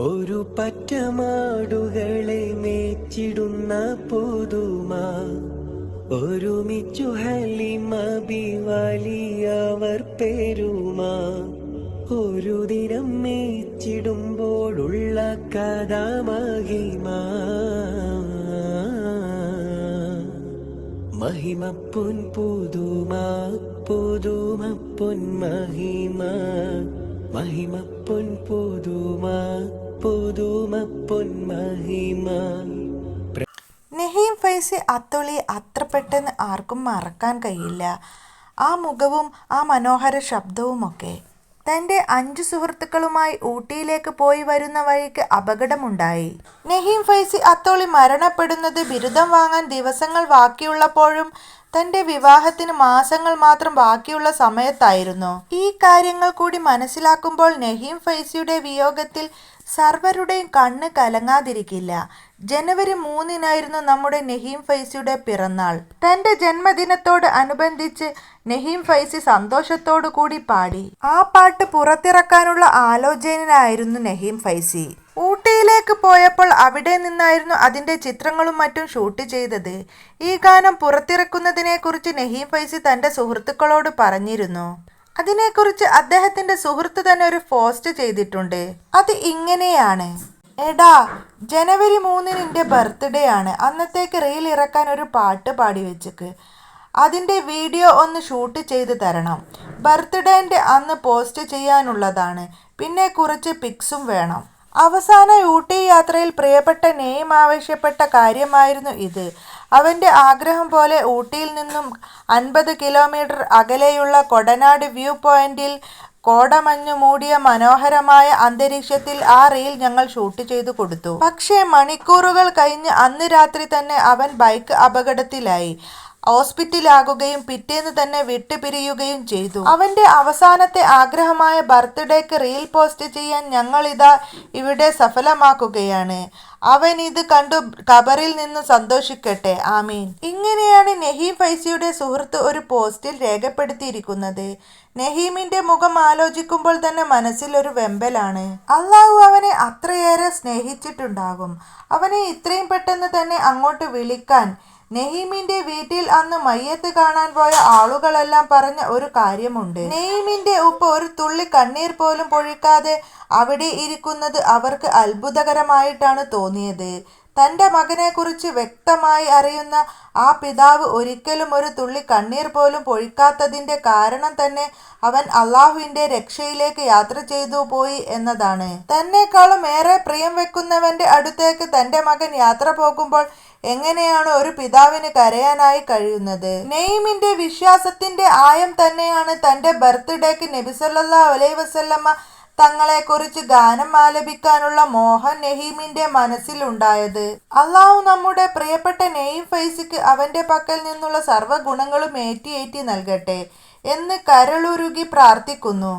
ഒരു പറ്റമാടുകളെ മേച്ചിടുന്ന പുതുമ ഒരുമിച്ചു ഹലിമ ബിവാലിയവർ പെരുമ ഒരു ദിനം മേച്ചിടുമ്പോഴുള്ള കഥ മഹിമ മഹിമപ്പൊൻ പുതുമ പുതുമപ്പൊൻ മഹിമ മഹിമപ്പൊൻ പുതുമ പുതുമപ്പൊൻ മഹിമ. നഹീം ഫൈസി അത്തോളി അത്ര പെട്ടെന്ന് ആർക്കും മറക്കാൻ കഴിയില്ല. ആ മുഖവും ആ മനോഹര ശബ്ദവുമൊക്കെ. തൻ്റെ 5 സുഹൃത്തുക്കളുമായി ഊട്ടിയിലേക്ക് പോയി വരുന്ന വഴിക്ക് അപകടമുണ്ടായി. നഹീം ഫൈസി അത്തോളി മരണപ്പെടുന്നത് ബിരുദം വാങ്ങാൻ ദിവസങ്ങൾ ബാക്കിയുള്ളപ്പോഴും തൻ്റെ വിവാഹത്തിന് മാസങ്ങൾ മാത്രം ബാക്കിയുള്ള സമയത്തായിരുന്നു. ഈ കാര്യങ്ങൾ കൂടി മനസ്സിലാക്കുമ്പോൾ നഹീം ഫൈസിയുടെ വിയോഗത്തിൽ സർവരുടെയും കണ്ണ് കലങ്ങാതിരിക്കില്ല. ജനുവരി 3-നായിരുന്നു നമ്മുടെ നഹീം ഫൈസിയുടെ പിറന്നാൾ. തൻ്റെ ജന്മദിനത്തോട് അനുബന്ധിച്ച് നഹീം ഫൈസി സന്തോഷത്തോടു കൂടി പാടി. ആ പാട്ട് പുറത്തിറക്കാനുള്ള ആലോചനയിലായിരുന്നു നഹീം ഫൈസി. ഊട്ടിയിലേക്ക് പോയപ്പോൾ അവിടെ നിന്നായിരുന്നു അതിൻ്റെ ചിത്രങ്ങളും മറ്റും ഷൂട്ട് ചെയ്തത്. ഈ ഗാനം പുറത്തിറക്കുന്നതിനെക്കുറിച്ച് നഹീം ഫൈസി തൻ്റെ സുഹൃത്തുക്കളോട് പറഞ്ഞിരുന്നു. അതിനെക്കുറിച്ച് അദ്ദേഹത്തിൻ്റെ സുഹൃത്ത് തന്നെ ഒരു പോസ്റ്റ് ചെയ്തിട്ടുണ്ട്. അത് ഇങ്ങനെയാണ്: എടാ, ജനുവരി 3-ന് എൻ്റെ ബർത്ത്ഡേ ആണ്. അന്നത്തേക്ക് റീൽ ഇറക്കാൻ ഒരു പാട്ട് പാടി വെച്ചേക്ക്. അതിൻ്റെ വീഡിയോ ഒന്ന് ഷൂട്ട് ചെയ്ത് തരണം. ബർത്ത്ഡേൻ്റെ അന്ന് പോസ്റ്റ് ചെയ്യാനുള്ളതാണ്. പിന്നെ കുറച്ച് പിക്സും വേണം. അവസാന ഊട്ടി യാത്രയിൽ പ്രിയപ്പെട്ട നെയ്മ് ആവശ്യപ്പെട്ട കാര്യമായിരുന്നു ഇത്. അവൻ്റെ ആഗ്രഹം പോലെ ഊട്ടിയിൽ നിന്നും 50 കിലോമീറ്റർ അകലെയുള്ള കൊടനാട് വ്യൂ പോയിന്റിൽ കോടമഞ്ഞു മൂടിയ മനോഹരമായ അന്തരീക്ഷത്തിൽ ആ റീൽ ഞങ്ങൾ ഷൂട്ട് ചെയ്തു കൊടുത്തു. പക്ഷേ മണിക്കൂറുകൾ കഴിഞ്ഞ് അന്ന് രാത്രി തന്നെ അവൻ ബൈക്ക് അപകടത്തിലായി ഹോസ്പിറ്റലാകുകയും പിറ്റേന്ന് തന്നെ വിട്ടുപിരിയുകയും ചെയ്തു. അവൻ്റെ അവസാനത്തെ ആഗ്രഹമായ ബർത്ത്ഡേക്ക് റീൽ പോസ്റ്റ് ചെയ്യാൻ ഞങ്ങളിതാ ഇവിടെ സഫലമാക്കുകയാണ്. അവൻ ഇത് കണ്ടു ഖബറിൽ നിന്ന് സന്തോഷിക്കട്ടെ, ആമീൻ. ഇങ്ങനെയാണ് നഹീം ഫൈസിയുടെ സുഹൃത്ത് ഒരു പോസ്റ്റിൽ രേഖപ്പെടുത്തിയിരിക്കുന്നത്. നഹീമിന്റെ മുഖം ആലോചിക്കുമ്പോൾ തന്നെ മനസ്സിൽ ഒരു വെമ്പലാണ്. അള്ളാഹു അവനെ അത്രയേറെ സ്നേഹിച്ചിട്ടുണ്ടാകും. അവനെ ഇത്രയും പെട്ടെന്ന് തന്നെ അങ്ങോട്ട് വിളിക്കാൻ. നഹീമിന്റെ വീട്ടിൽ അന്ന് മയ്യത്ത് കാണാൻ പോയ ആളുകളെല്ലാം പറഞ്ഞ ഒരു കാര്യമുണ്ട്. നഹീമിന്റെ ഉപ്പ ഒരു തുള്ളി കണ്ണീർ പോലും പൊഴിക്കാതെ അവിടെ ഇരിക്കുന്നത് അവർക്ക് അത്ഭുതകരമായിട്ടാണ് തോന്നിയത്. തൻ്റെ മകനെക്കുറിച്ച് വ്യക്തമായി അറിയുന്ന ആ പിതാവ് ഒരിക്കലും ഒരു തുള്ളി കണ്ണീർ പോലും പൊഴിക്കാത്തതിൻ്റെ കാരണം തന്നെ അവൻ അള്ളാഹുവിൻ്റെ രക്ഷയിലേക്ക് യാത്ര ചെയ്തു പോയി എന്നതാണ്. തന്നെക്കാളും ഏറെ പ്രിയം വെക്കുന്നവൻ്റെ അടുത്തേക്ക് തൻ്റെ മകൻ യാത്ര പോകുമ്പോൾ എങ്ങനെയാണ് ഒരു പിതാവിന് കരയാനായി കഴിയുന്നത്? നെയ്മിന്റെ വിശ്വാസത്തിന്റെ ആയം തന്നെയാണ് തൻ്റെ ബർത്ത്ഡേക്ക് നബി സല്ലല്ലാഹു അലൈഹി വസല്ലമ തങ്ങളെക്കുറിച്ച് ഗാനം ആലപിക്കാനുള്ള മോഹൻ നഹീമിന്റെ മനസ്സിലുണ്ടായത്. അള്ളാഹു നമ്മുടെ പ്രിയപ്പെട്ട നഹീം ഫൈസിക്ക് അവന്റെ പക്കൽ നിന്നുള്ള സർവ്വ ഗുണങ്ങളും ഏറ്റി നൽകട്ടെ എന്ന് കരളുരുകി പ്രാർത്ഥിക്കുന്നു.